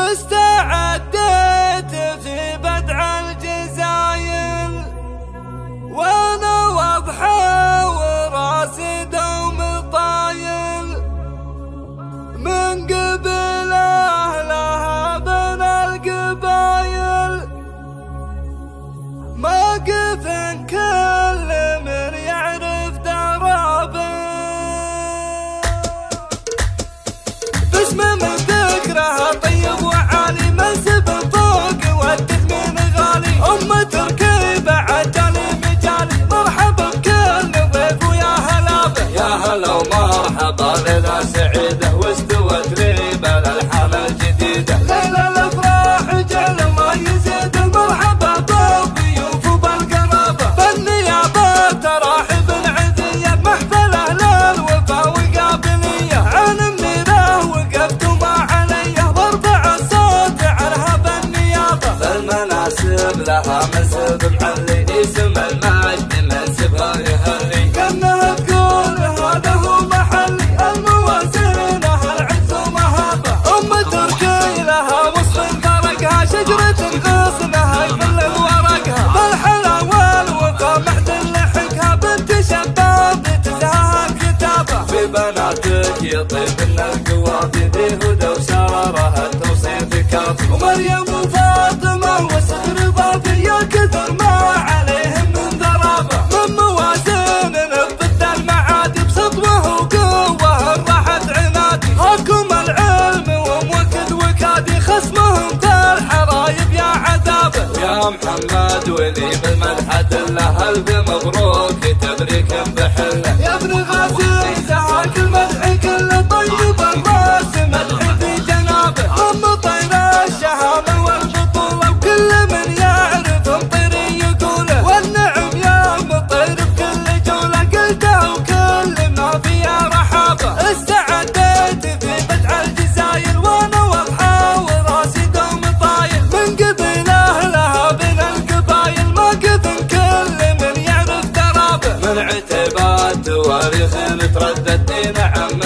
واستعديت في بدع الجزايل، وانا واضحة وراسي دوم طايل، من قبل اهلها بين القبايل، موقف كل من يعرف درابه، باسم من ذكرها طيب وعالي، منسب فوق ودت من غالي، تركي بعد جالي مجالي، مرحبا بكل ضيف ويا هلا به، يا هلا ومرحبا ليلة سعيدة واستوت ريبة للحالة الجديدة، ليلة الافراح جل الله يزيد، المرحبا بالضيوف وبالقرابة، بالنيابة تراحب العذية، بمحفله للوفا وقابلية، عن منيره وقفت وما عليه، وارفع الصوت عنها بالنيابة، بالمناسب لها منسب محلي، اسم المجد منسبها يهلي، كانها تقول هذا هو محلي، الموازينها العز ومهابة، تركي لها وصف فرقها، شجرة غصنها يظلل ورقها، بالحلا والوفا معدن لحقها، بنت شباب تزهى الكتابة، في بناتك يطيب لنا القوافي، ذي هدى وشارها التوصيف كافي، ومريم وفاطمة وصدر ضافي، يا كثر ما عليهم من ذرابة، من موازين ضد المعادي، بسطوه وقوه راحت عنادي، هاكم العلم وموكد وكادي، خصمهم الحرايب يا عذابه، يا محمد ولي بالمدح دله، الف مبروك تبريك بحله، يا ابن غازي زهاك المدح كله، طيب الراس مدح في جنابه، طير الشهامه والبطوله، وكل من يعرف مطيري يقوله، والنعم يا مطير بكل جوله، قلته وكل ما فيها رحابه، استعديت في بدع الجزايل، وانا واضحه وراسي دوم طايل، من قبل اهلها بين القبايل، موقف كل من يعرف درابه، من عتبات تواريخ تردد، نعم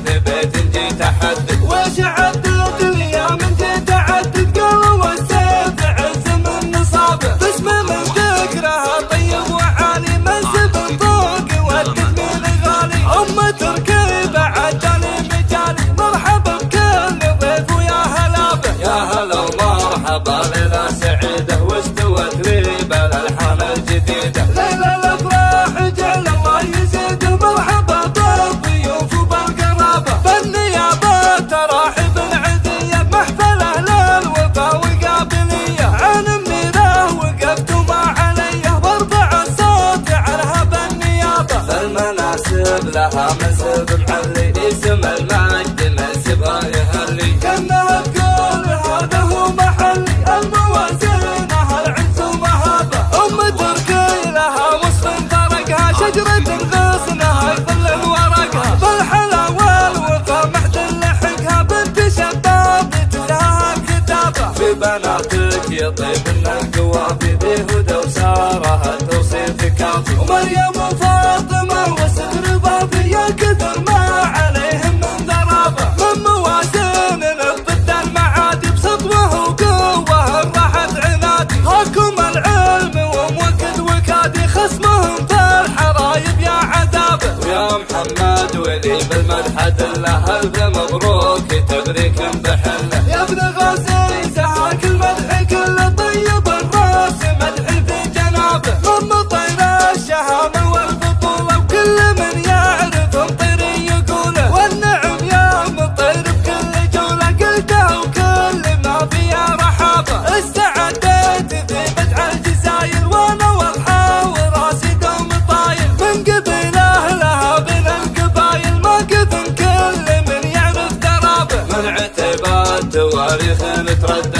في بيت جيت احدد، وش عدت لي من جيت اعدد، قلب والسيف عز من نصابه، باسم من ذكرها طيب وعالي، منسب فوق ودت من غالي، تركي بعد جالي مجالي، مرحبا بكل ضيف ويا هلا به، يا هلا ومرحبا ليلة سعيدة واستوت ريبة للحالة الجديدة، ليلة الافراح جل الله يزيد، مرحبا بالضيوف وبالقرابة، بالنيابة تراحب العذية، بمحفله للوفا وقابلية، عن منيره وقفت وما عليه، وارفع الصوت عنها بالنيابة، بالمناسب لها منسب محلي، اسم المجد منسبها يهلي، كانها تقول هذا هو محلي، الموازينها العز ومهابة، تركي لها وصف فرقها، شجرة غصنها يظلل ورقها، بالحلا والوفا معدن لحقها، بنت شباب تزهى الكتابة، في بناتك يطيب لنا القوافي، ذي هدى وشارها التوصيف كافي، ومريم وفاطمة وصدر ضافي، يا كثر ما عليهم من ذرابة، من موازين ضد المعادي، بسطوه وقوه راحت عنادي، هاكم العلم وموكد وكادي، خصمهم الحرايب يا عذابه، ويا محمد ولي بالمدح دله، الف مبروك تبريك بحله، يا ابن غازي زهاك المدح كله، طيب الراس مدح في جنابه، من طير الشهامه والبطوله، وكل من يعرف مطيري يقوله، والنعم يا مطير بكل جوله، قلته وكل ما فيها رحابه، استعديت في بدع الجزايل، وانا واضحه وراسي دوم طايل، من قبل اهلها بين القبايل، موقف كل من يعرف درابه، من عتبات تواريخ تردد،